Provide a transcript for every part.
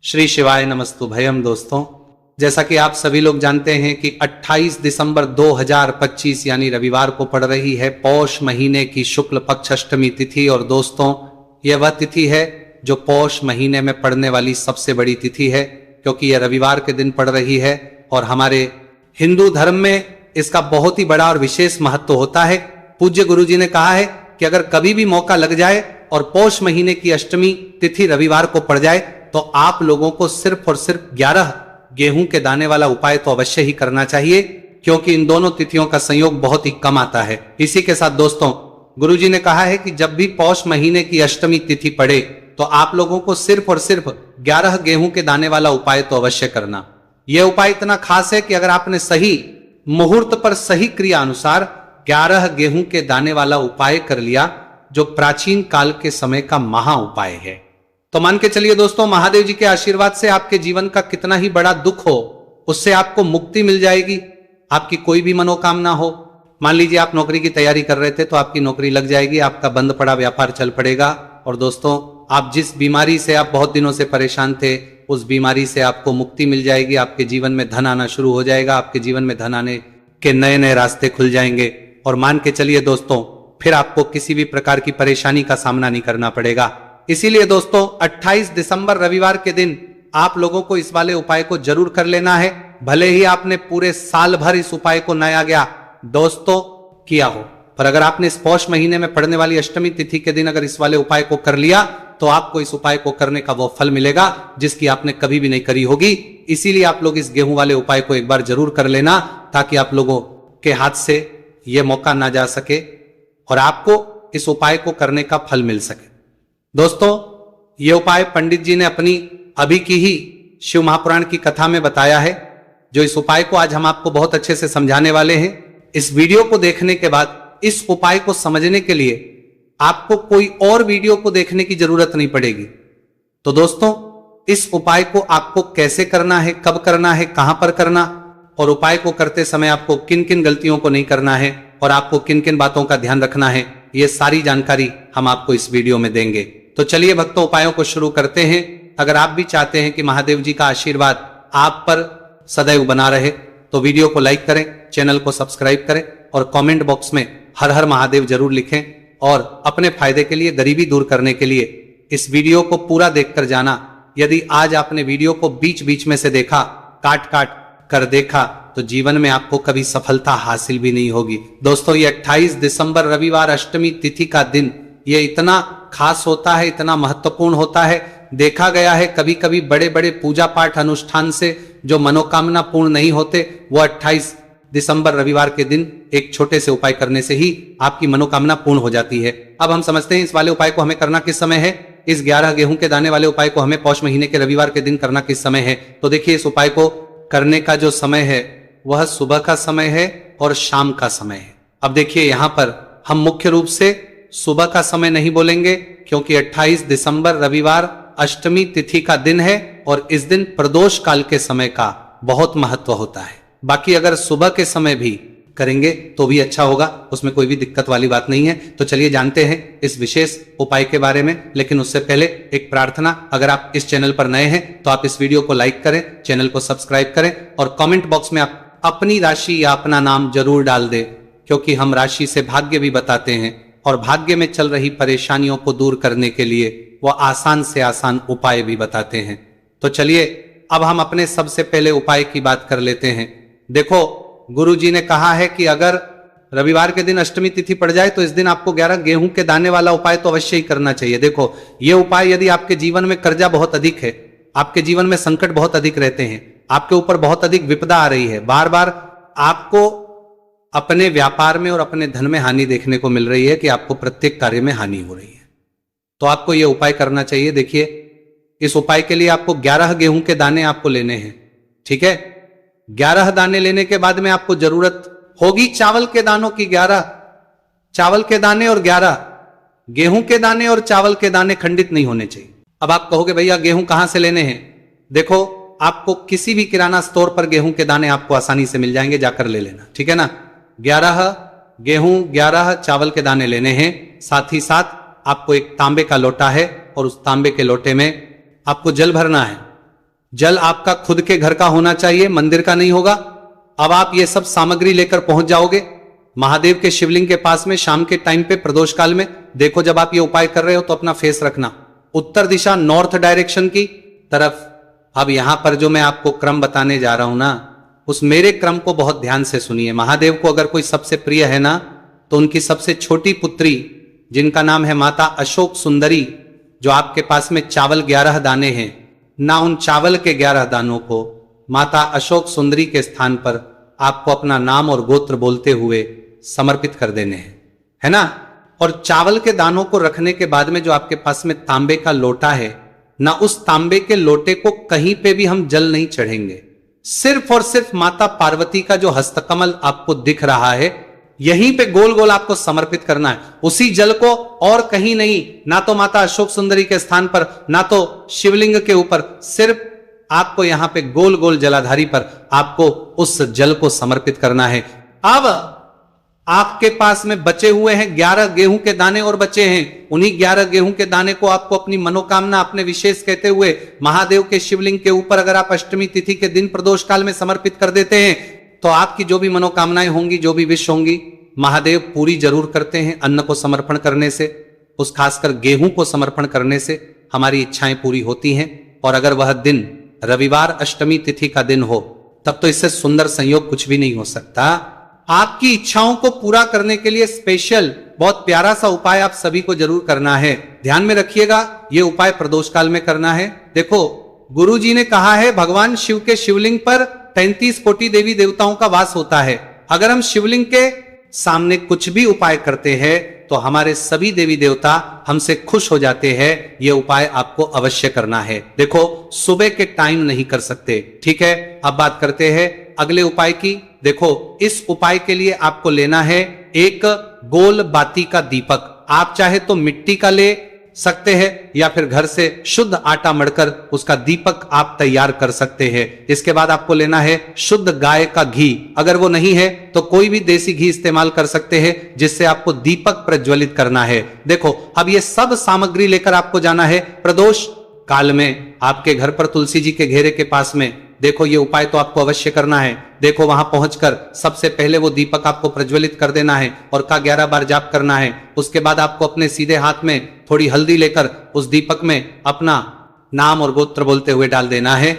श्री शिवाय नमस्तु भयम। दोस्तों, जैसा कि आप सभी लोग जानते हैं कि 28 दिसंबर 2025 यानी रविवार को पड़ रही है पौष महीने की शुक्ल पक्ष अष्टमी तिथि। और दोस्तों, यह वह तिथि है जो पौष महीने में पड़ने वाली सबसे बड़ी तिथि है, क्योंकि यह रविवार के दिन पड़ रही है। और हमारे हिंदू धर्म में इसका बहुत ही बड़ा और विशेष महत्व होता है। पूज्य गुरु जी ने कहा है कि अगर कभी भी मौका लग जाए और पौष महीने की अष्टमी तिथि रविवार को पड़ जाए तो आप लोगों को सिर्फ और सिर्फ 11 गेहूं के दाने वाला उपाय तो अवश्य ही करना चाहिए, क्योंकि इन दोनों तिथियों का संयोग बहुत ही कम आता है। इसी के साथ दोस्तों, गुरुजी ने कहा है कि जब भी पौष महीने की अष्टमी तिथि पड़े तो आप लोगों को सिर्फ और सिर्फ 11 गेहूं के दाने वाला उपाय तो अवश्य करना। यह उपाय इतना खास है कि अगर आपने सही मुहूर्त पर सही क्रिया अनुसार 11 गेहूं के दाने वाला उपाय कर लिया, जो प्राचीन काल के समय का महा उपाय है, तो मान के चलिए दोस्तों, महादेव जी के आशीर्वाद से आपके जीवन का कितना ही बड़ा दुख हो उससे आपको मुक्ति मिल जाएगी। आपकी कोई भी मनोकामना हो, मान लीजिए आप नौकरी की तैयारी कर रहे थे तो आपकी नौकरी लग जाएगी, आपका बंद पड़ा व्यापार चल पड़ेगा। और दोस्तों, आप जिस बीमारी से आप बहुत दिनों से परेशान थे उस बीमारी से आपको मुक्ति मिल जाएगी। आपके जीवन में धन आना शुरू हो जाएगा, आपके जीवन में धन आने के नए नए रास्ते खुल जाएंगे। और मान के चलिए दोस्तों, फिर आपको किसी भी प्रकार की परेशानी का सामना नहीं करना पड़ेगा। इसीलिए दोस्तों, 28 दिसंबर रविवार के दिन आप लोगों को इस वाले उपाय को जरूर कर लेना है। भले ही आपने पूरे साल भर इस उपाय को न आ गया दोस्तों किया हो, पर अगर आपने इस पौष महीने में पड़ने वाली अष्टमी तिथि के दिन अगर इस वाले उपाय को कर लिया तो आपको इस उपाय को करने का वो फल मिलेगा जिसकी आपने कभी भी नहीं करी होगी। इसीलिए आप लोग इस गेहूं वाले उपाय को एक बार जरूर कर लेना, ताकि आप लोगों के हाथ से यह मौका ना जा सके और आपको इस उपाय को करने का फल मिल सके। दोस्तों, यह उपाय पंडित जी ने अपनी अभी की ही शिव महापुराण की कथा में बताया है, जो इस उपाय को आज हम आपको बहुत अच्छे से समझाने वाले हैं। इस वीडियो को देखने के बाद इस उपाय को समझने के लिए आपको कोई और वीडियो को देखने की जरूरत नहीं पड़ेगी। तो दोस्तों, इस उपाय को आपको कैसे करना है, कब करना है, कहां पर करना, और उपाय को करते समय आपको किन किन गलतियों को नहीं करना है और आपको किन किन बातों का ध्यान रखना है, यह सारी जानकारी हम आपको इस वीडियो में देंगे। तो चलिए भक्तों, उपायों को शुरू करते हैं। अगर आप भी चाहते हैं कि महादेव जी का आशीर्वाद आप पर सदैव बना रहे तो वीडियो को लाइक करें, चैनल को सब्सक्राइब करें और कमेंट बॉक्स में हर हर महादेव जरूर लिखें। और अपने फायदे के लिए, गरीबी दूर करने के लिए इस वीडियो को पूरा देखकर जाना। यदि आज आपने वीडियो को बीच बीच में से देखा, काट काट कर देखा, तो जीवन में आपको कभी सफलता हासिल भी नहीं होगी। दोस्तों, ये 28 दिसंबर रविवार अष्टमी तिथि का दिन ये इतना खास होता है, इतना महत्वपूर्ण होता है। देखा गया है कभी कभी बड़े बड़े पूजा पाठ अनुष्ठान से जो मनोकामना पूर्ण नहीं होते, वो 28 दिसंबर रविवार के दिन एक छोटे से उपाय करने से ही आपकी मनोकामना पूर्ण हो जाती है। अब हम समझते हैं इस वाले उपाय को हमें करना किस समय है। इस 11 गेहूं के दाने वाले उपाय को हमें पौष महीने के रविवार के दिन करना किस समय है। तो देखिए, इस उपाय को करने का जो समय है वह सुबह का समय है और शाम का समय है। अब देखिए, यहां पर हम मुख्य रूप से सुबह का समय नहीं बोलेंगे, क्योंकि 28 दिसंबर रविवार अष्टमी तिथि का दिन है और इस दिन प्रदोष काल के समय का बहुत महत्व होता है। बाकी अगर सुबह के समय भी करेंगे तो भी अच्छा होगा, उसमें कोई भी दिक्कत वाली बात नहीं है। तो चलिए जानते हैं इस विशेष उपाय के बारे में। लेकिन उससे पहले एक प्रार्थना, अगर आप इस चैनल पर नए हैं तो आप इस वीडियो को लाइक करें, चैनल को सब्सक्राइब करें और कमेंट बॉक्स में आप अपनी राशि या अपना नाम जरूर डाल दें, क्योंकि हम राशि से भाग्य भी बताते हैं और भाग्य में चल रही परेशानियों को दूर करने के लिए वह आसान से आसान उपाय भी बताते हैं। तो चलिए अब हम अपने सबसे पहले उपाय की बात कर लेते हैं। देखो, गुरु जी ने कहा है कि अगर रविवार के दिन अष्टमी तिथि पड़ जाए तो इस दिन आपको 11 गेहूं के दाने वाला उपाय तो अवश्य ही करना चाहिए। देखो, यह उपाय यदि आपके जीवन में कर्जा बहुत अधिक है, आपके जीवन में संकट बहुत अधिक रहते हैं, आपके ऊपर बहुत अधिक विपदा आ रही है, बार बार आपको अपने व्यापार में और अपने धन में हानि देखने को मिल रही है कि आपको प्रत्येक कार्य में हानि हो रही है, तो आपको यह उपाय करना चाहिए। देखिए, इस उपाय के लिए आपको 11 गेहूं के दाने आपको लेने हैं, ठीक है। 11 दाने लेने के बाद में आपको जरूरत होगी चावल के दानों की। 11 चावल के दाने और 11 गेहूं के दाने और चावल के दाने खंडित नहीं होने चाहिए। अब आप कहोगे भैया गेहूं कहां से लेने हैं। देखो, आपको किसी भी किराना स्टोर पर गेहूं के दाने आपको आसानी से मिल जाएंगे, जाकर ले लेना, ठीक है ना। 11 गेहूं 11 चावल के दाने लेने हैं। साथ ही साथ आपको एक तांबे का लोटा है और उस तांबे के लोटे में आपको जल भरना है। जल आपका खुद के घर का होना चाहिए, मंदिर का नहीं होगा। अब आप ये सब सामग्री लेकर पहुंच जाओगे महादेव के शिवलिंग के पास में शाम के टाइम पे प्रदोष काल में। देखो जब आप ये उपाय कर रहे हो तो अपना फेस रखना उत्तर दिशा, नॉर्थ डायरेक्शन की तरफ। अब यहां पर जो मैं आपको क्रम बताने जा रहा हूं ना, उस मेरे क्रम को बहुत ध्यान से सुनिए। महादेव को अगर कोई सबसे प्रिय है ना, तो उनकी सबसे छोटी पुत्री जिनका नाम है माता अशोक सुंदरी, जो आपके पास में चावल 11 दाने हैं ना, उन चावल के 11 दानों को माता अशोक सुंदरी के स्थान पर आपको अपना नाम और गोत्र बोलते हुए समर्पित कर देने हैं, है ना। और चावल के दानों को रखने के बाद में जो आपके पास में तांबे का लोटा है ना, उस तांबे के लोटे को कहीं पे भी हम जल नहीं चढ़ेंगे। सिर्फ और सिर्फ माता पार्वती का जो हस्तकमल आपको दिख रहा है, यहीं पे गोल गोल आपको समर्पित करना है उसी जल को, और कहीं नहीं। ना तो माता अशोक सुंदरी के स्थान पर, ना तो शिवलिंग के ऊपर, सिर्फ आपको यहां पे गोल गोल जलाधारी पर आपको उस जल को समर्पित करना है। अब आपके पास में बचे हुए हैं 11 गेहूं के दाने और बचे हैं। उन्हीं 11 गेहूं के दाने को आपको अपनी मनोकामना, अपने विशेष कहते हुए महादेव के शिवलिंग के ऊपर अगर आप अष्टमी तिथि के दिन प्रदोष काल में समर्पित कर देते हैं, तो आपकी जो भी मनोकामनाएं होंगी, जो भी विश होंगी, महादेव पूरी जरूर करते हैं। अन्न को समर्पण करने से, उस खासकर गेहूं को समर्पण करने से हमारी इच्छाएं पूरी होती हैं। और अगर वह दिन रविवार अष्टमी तिथि का दिन हो, तब तो इससे सुंदर संयोग कुछ भी नहीं हो सकता। आपकी इच्छाओं को पूरा करने के लिए स्पेशल बहुत प्यारा सा उपाय आप सभी को जरूर करना है। ध्यान में रखिएगा, यह उपाय प्रदोष काल में करना है। देखो, गुरु जी ने कहा है भगवान शिव के शिवलिंग पर 33 कोटि देवी देवताओं का वास होता है। अगर हम शिवलिंग के सामने कुछ भी उपाय करते हैं तो हमारे सभी देवी देवता हमसे खुश हो जाते हैं। यह उपाय आपको अवश्य करना है। देखो, सुबह के टाइम नहीं कर सकते, ठीक है। अब बात करते हैं अगले उपाय की। देखो, इस उपाय के लिए आपको लेना है एक गोल बाती का दीपक। आप चाहे तो मिट्टी का ले सकते हैं या फिर घर से शुद्ध आटा मढ़कर उसका दीपक आप तैयार कर सकते हैं। इसके बाद आपको लेना है शुद्ध गाय का घी। अगर वो नहीं है तो कोई भी देसी घी इस्तेमाल कर सकते हैं, जिससे आपको दीपक प्रज्वलित करना है। देखो, अब ये सब सामग्री लेकर आपको जाना है प्रदोष काल में आपके घर पर तुलसी जी के घेरे के पास में। देखो, ये उपाय तो आपको अवश्य करना है। देखो, वहां पहुंचकर सबसे पहले वो दीपक आपको प्रज्वलित कर देना है और का 11 बार जाप करना है। उसके बाद आपको अपने सीधे हाथ में थोड़ी हल्दी लेकर उस दीपक में अपना नाम और गोत्र बोलते हुए डाल देना है।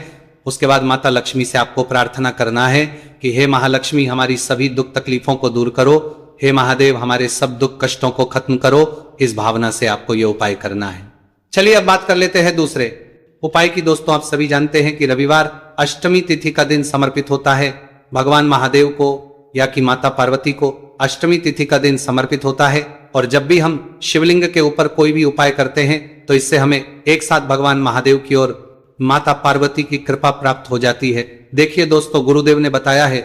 उसके बाद माता लक्ष्मी से आपको प्रार्थना करना है कि हे महालक्ष्मी, हमारी सभी दुख तकलीफों को दूर करो। हे महादेव, हमारे सब दुख कष्टों को खत्म करो। इस भावना से आपको यह उपाय करना है। चलिए अब बात कर लेते हैं दूसरे उपाय की। दोस्तों, आप सभी जानते हैं कि रविवार अष्टमी तिथि का दिन समर्पित होता है भगवान महादेव को या कि माता पार्वती को। अष्टमी तिथि का दिन समर्पित होता है और जब भी हम शिवलिंग के ऊपर कोई भी उपाय करते हैं तो इससे हमें एक साथ भगवान महादेव की और माता पार्वती की कृपा प्राप्त हो जाती है। देखिए दोस्तों, गुरुदेव ने बताया है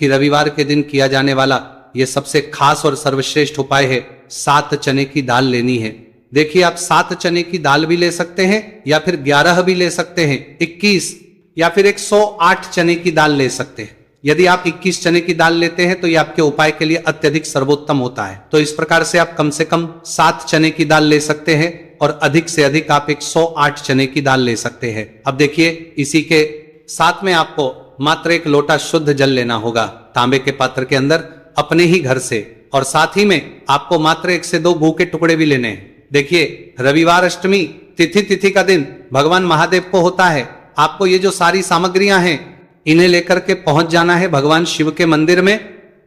कि रविवार के दिन किया जाने वाला यह सबसे खास और सर्वश्रेष्ठ उपाय है। 7 चने की दाल लेनी है। देखिए, आप 7 चने की दाल भी ले सकते हैं या फिर 11 भी ले सकते हैं, 21 या फिर 108 चने की दाल ले सकते हैं। यदि आप 21 चने की दाल लेते हैं तो यह आपके उपाय के लिए अत्यधिक सर्वोत्तम होता है। तो इस प्रकार से आप कम से कम 7 चने की दाल ले सकते हैं और अधिक से अधिक आप 108 चने की दाल ले सकते हैं। अब देखिए, इसी के साथ में आपको मात्र 1 लोटा शुद्ध जल लेना होगा तांबे के पात्र के अंदर अपने ही घर से, और साथ ही में आपको मात्र 1 से 2 गू के टुकड़े भी लेने हैं। देखिए, रविवार अष्टमी तिथि का दिन भगवान महादेव को होता है। आपको ये जो सारी सामग्रियां हैं, इन्हें लेकर के पहुंच जाना है भगवान शिव के मंदिर में।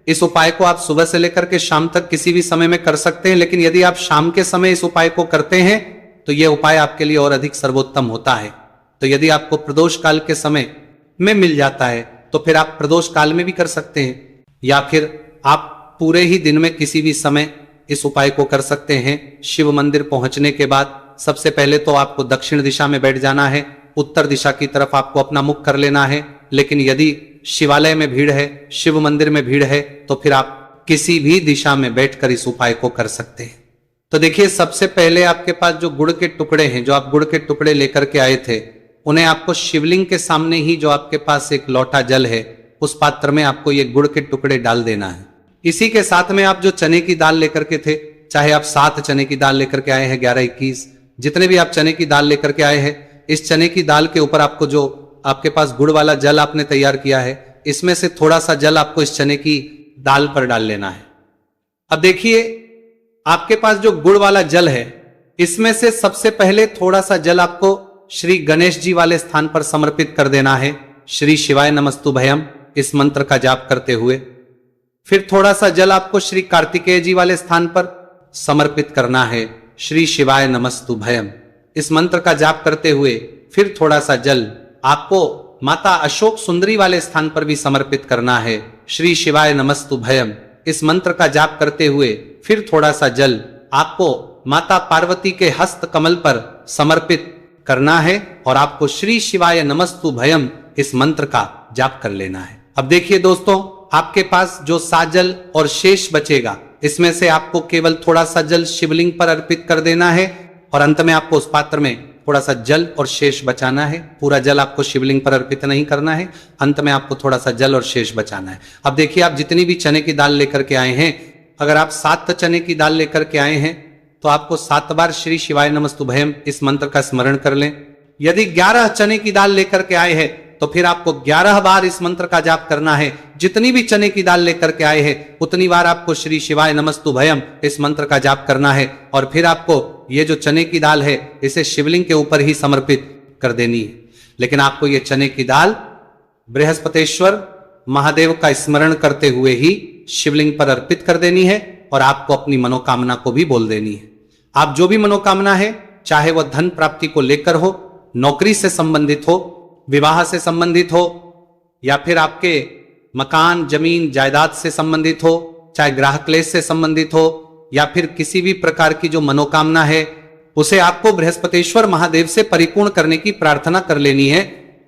इस उपाय को आप सुबह से लेकर के शाम तक किसी भी समय में कर सकते हैं, लेकिन यदि आप शाम के समय इस उपाय को करते हैं तो यह उपाय आपके लिए और अधिक सर्वोत्तम होता है। तो यदि आपको प्रदोष काल के समय में मिल जाता है तो फिर आप प्रदोष काल में भी कर सकते हैं, या फिर आप पूरे ही दिन में किसी भी समय इस उपाय को कर सकते हैं। शिव मंदिर पहुंचने के बाद सबसे पहले तो आपको दक्षिण दिशा में बैठ जाना है। उत्तर दिशा की तरफ आपको अपना मुख कर लेना है। लेकिन यदि शिवालय में भीड़ है, शिव मंदिर में भीड़ है, तो फिर आप किसी भी दिशा में बैठकर इस उपाय को कर सकते हैं। तो देखिए, सबसे पहले आपके पास जो गुड़ के टुकड़े हैं, जो आप गुड़ के टुकड़े लेकर के आए थे, उन्हें आपको शिवलिंग के सामने ही जो आपके पास एक लोटा जल है, उस पात्र में आपको ये गुड़ के टुकड़े डाल देना है। इसी के साथ में आप जो चने की दाल लेकर के थे, चाहे आप 7 चने की दाल लेकर के आए हैं, 11, 21, जितने भी आप चने की दाल लेकर के आए हैं, इस चने की दाल के ऊपर आपको जो आपके पास गुड़ वाला जल आपने तैयार किया है, इसमें से थोड़ा सा जल आपको इस चने की दाल पर डाल लेना है। अब देखिए, आपके पास जो गुड़ वाला जल है, इसमें से सबसे पहले थोड़ा सा जल आपको श्री गणेश जी वाले स्थान पर समर्पित कर देना है, श्री शिवाय नमस्तुभयम इस मंत्र का जाप करते हुए। फिर थोड़ा सा जल आपको श्री कार्तिकेय जी वाले स्थान पर समर्पित करना है, श्री शिवाय नमस्तुभयम इस मंत्र का जाप करते हुए। फिर थोड़ा सा जल आपको माता अशोक सुंदरी वाले स्थान पर भी समर्पित करना है, श्री शिवाय नमस्तुभयम इस मंत्र का जाप करते हुए। फिर थोड़ा सा जल आपको माता पार्वती के हस्त कमल पर समर्पित करना है और आपको श्री शिवाय नमस्तुभयम इस मंत्र का जाप कर लेना है। अब देखिए दोस्तों, आपके पास जो साजल और शेष बचेगा, इसमें से आपको केवल थोड़ा सा जल शिवलिंग पर अर्पित कर देना है और अंत में आपको उस पात्र में थोड़ा सा जल और शेष बचाना है। पूरा जल आपको शिवलिंग पर अर्पित नहीं करना है, अंत में आपको थोड़ा सा जल और शेष बचाना है। अब देखिए, आप जितनी भी चने की दाल लेकर के आए हैं, अगर आप 7 चने की दाल लेकर के आए हैं तो आपको 7 बार श्री शिवाय नमस्तुभयम इस मंत्र का स्मरण कर लें। यदि 11 चने की दाल लेकर के आए हैं तो फिर आपको 11 बार इस मंत्र का जाप करना है। जितनी भी चने की दाल लेकर के आए हैं उतनी बार आपको श्री शिवाय नमस्तुभयम इस मंत्र का जाप करना है और फिर आपको ये जो चने की दाल है इसे शिवलिंग के ऊपर ही समर्पित कर देनी है। लेकिन आपको ये चने की दाल बृहस्पतेश्वर महादेव का स्मरण करते हुए ही शिवलिंग पर अर्पित कर देनी है और आपको अपनी मनोकामना को भी बोल देनी है। आप जो भी मनोकामना है, चाहे वह धन प्राप्ति को लेकर हो, नौकरी से संबंधित हो, विवाह से संबंधित हो, या फिर आपके मकान जमीन जायदाद से संबंधित हो, चाहे ग्राहक क्लेश से संबंधित हो, या फिर किसी भी प्रकार की जो मनोकामना है उसे आपको बृहस्पतेश्वर महादेव से परिपूर्ण करने की प्रार्थना कर लेनी है।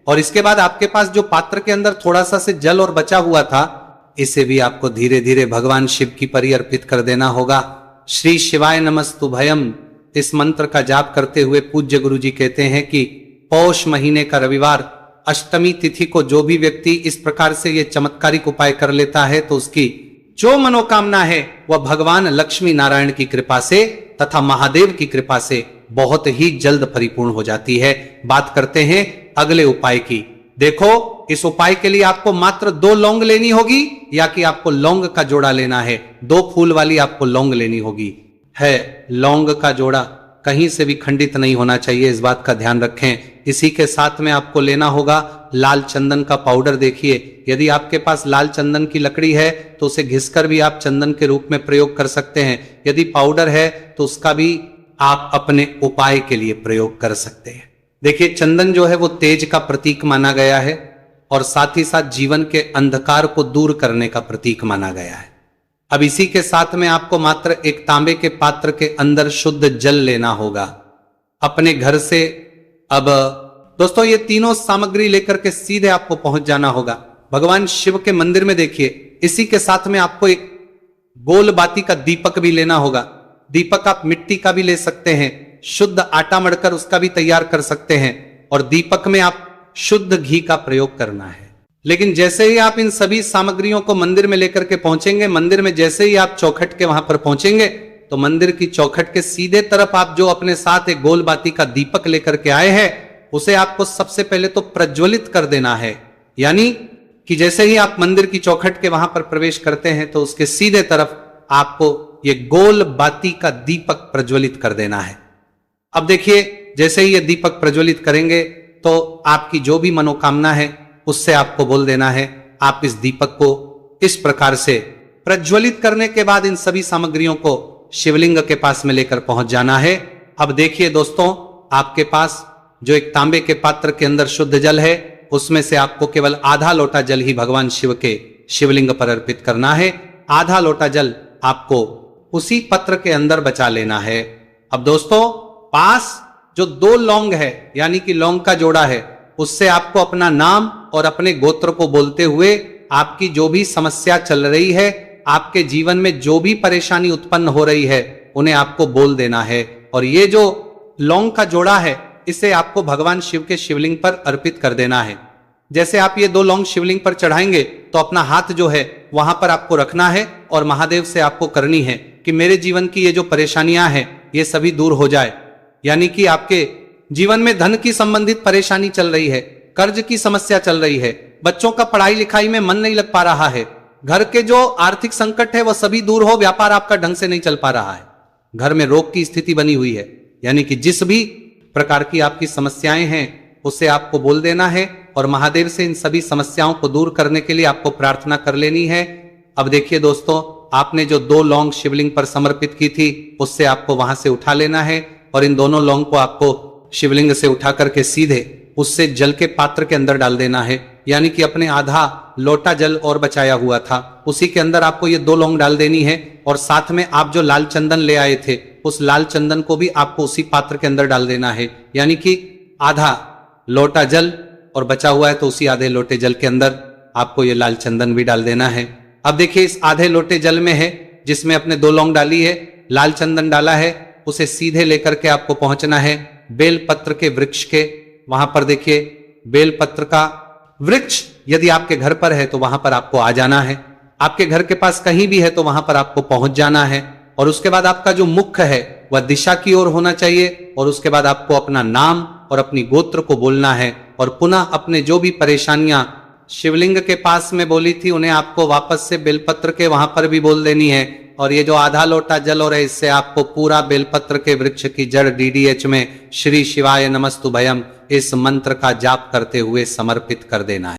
और इसके बाद आपके पास जो पात्र के अंदर थोड़ा सा से जल और बचा हुआ था, इसे भी आपको धीरे धीरे भगवान शिव की परी अर्पित कर देना होगा। श्री शिवाय नमस्तुभयम इस मंत्र का जाप करते हुए पूज्य गुरु जी कहते हैं कि पौष महीने का रविवार अष्टमी तिथि को जो भी व्यक्ति इस प्रकार से ये चमत्कारिक उपाय कर लेता है तो उसकी जो मनोकामना है वह भगवान लक्ष्मी नारायण की कृपा से तथा महादेव की कृपा से बहुत ही जल्द परिपूर्ण हो जाती है। बात करते हैं अगले उपाय की। देखो, इस उपाय के लिए आपको मात्र 2 लौंग लेनी होगी या कि आपको लौंग का जोड़ा लेना है। 2 फूल वाली आपको लौंग लेनी होगी। है लौंग का जोड़ा कहीं से भी खंडित नहीं होना चाहिए, इस बात का ध्यान रखें। इसी के साथ में आपको लेना होगा लाल चंदन का पाउडर। देखिए, यदि आपके पास लाल चंदन की लकड़ी है तो उसे घिसकर भी आप चंदन के रूप में प्रयोग कर सकते हैं। यदि पाउडर है तो उसका भी आप अपने उपाय के लिए प्रयोग कर सकते हैं। देखिए, चंदन जो है वो तेज का प्रतीक माना गया है और साथ ही साथ जीवन के अंधकार को दूर करने का प्रतीक माना गया है। अब इसी के साथ में आपको मात्र एक तांबे के पात्र के अंदर शुद्ध जल लेना होगा अपने घर से। अब दोस्तों, ये तीनों सामग्री लेकर के सीधे आपको पहुंच जाना होगा भगवान शिव के मंदिर में। देखिए, इसी के साथ में आपको एक गोल बाती का दीपक भी लेना होगा। दीपक आप मिट्टी का भी ले सकते हैं, शुद्ध आटा मढ़कर उसका भी तैयार कर सकते हैं और दीपक में आप शुद्ध घी का प्रयोग करना है। लेकिन जैसे ही आप इन सभी सामग्रियों को मंदिर में लेकर के पहुंचेंगे, मंदिर में जैसे ही आप चौखट के वहां पर पहुंचेंगे तो मंदिर की चौखट के सीधे तरफ आप जो अपने साथ एक गोल बाती का दीपक लेकर के आए हैं उसे आपको सबसे पहले तो प्रज्वलित कर देना है। यानी कि जैसे ही आप मंदिर की चौखट के वहां पर प्रवेश करते हैं तो उसके सीधे तरफ आपको ये गोल बाती का दीपक प्रज्वलित कर देना है। अब देखिए, जैसे ही ये दीपक प्रज्वलित करेंगे तो आपकी जो भी मनोकामना है उससे आपको बोल देना है। आप इस दीपक को इस प्रकार से प्रज्वलित करने के बाद इन सभी सामग्रियों को शिवलिंग के पास में लेकर पहुंच जाना है। अब देखिए दोस्तों, आपके पास जो एक तांबे के पात्र के अंदर शुद्ध जल है उसमें से आपको केवल आधा लोटा जल ही भगवान शिव के शिवलिंग पर अर्पित करना है। आधा लोटा जल आपको उसी पत्र के अंदर बचा लेना है। अब दोस्तों, पास जो 2 लौंग है यानी कि लौंग का जोड़ा है, उससे आपको अपना नाम और अपने गोत्र को बोलते हुए आपकी जो भी समस्या चल रही है, आपके जीवन में जो भी परेशानी उत्पन्न हो रही है, उन्हें आपको बोल देना है। और ये जो लौंग का जोड़ा है इसे आपको भगवान शिव के शिवलिंग पर अर्पित कर देना है। जैसे आप ये 2 लौंग शिवलिंग पर चढ़ाएंगे तो अपना हाथ जो है वहां पर आपको रखना है और महादेव से आपको करनी है कि मेरे जीवन की ये जो परेशानियां हैं ये सभी दूर हो जाए। यानी कि आपके जीवन में धन की संबंधित परेशानी चल रही है, कर्ज की समस्या चल रही है, बच्चों का पढ़ाई लिखाई में मन नहीं लग पा रहा है, घर के जो आर्थिक संकट है वह सभी दूर हो, व्यापार आपका ढंग से नहीं चल पा रहा है, घर में रोग की स्थिति बनी हुई है, यानी कि जिस भी प्रकार की आपकी समस्याएं हैं उसे आपको बोल देना है और महादेव से इन सभी समस्याओं को दूर करने के लिए आपको प्रार्थना कर लेनी है। अब देखिए दोस्तों, आपने जो 2 लौंग शिवलिंग पर समर्पित की थी उससे आपको वहां से उठा लेना है और इन दोनों लौंग को आपको शिवलिंग से उठा करके सीधे उससे जल के पात्र के अंदर डाल देना है, यानी कि अपने आधा लोटा जल और बचाया हुआ था उसी के अंदर आपको ये 2 लौंग डाल देनी है और साथ में आप जो लाल चंदन ले आए थे उस लाल चंदन को भी आपको उसी पात्र के अंदर डाल देना है, यानी कि आधा लोटा जल और बचा हुआ है तो उसी आधे लोटे जल के अंदर आपको ये लाल चंदन भी डाल देना है। अब देखिए, इस आधे लोटे जल में है जिसमें अपने 2 लौंग डाली है, लाल चंदन डाला है, उसे सीधे लेकर के आपको पहुंचना है बेल पत्र के वृक्ष के, वहां पर देखिए बेल पत्र का वृक्ष यदि आपके घर पर है तो वहां पर आपको आ जाना है, आपके घर के पास कहीं भी है तो वहां पर आपको पहुंच जाना है और उसके बाद आपका जो मुख है वह दिशा की ओर होना चाहिए और उसके बाद आपको अपना नाम और अपनी गोत्र को बोलना है और पुनः अपने जो भी परेशानियां शिवलिंग के पास में बोली थी उन्हें आपको वापस से बेलपत्र के वहां पर भी बोल देनी है और ये जो आधा लोटा जल और है इससे आपको पूरा बेलपत्र के वृक्ष की जड़ DDH में श्री शिवाय नमस्तुभयम इस मंत्र का जाप करते हुए समर्पित कर देना है।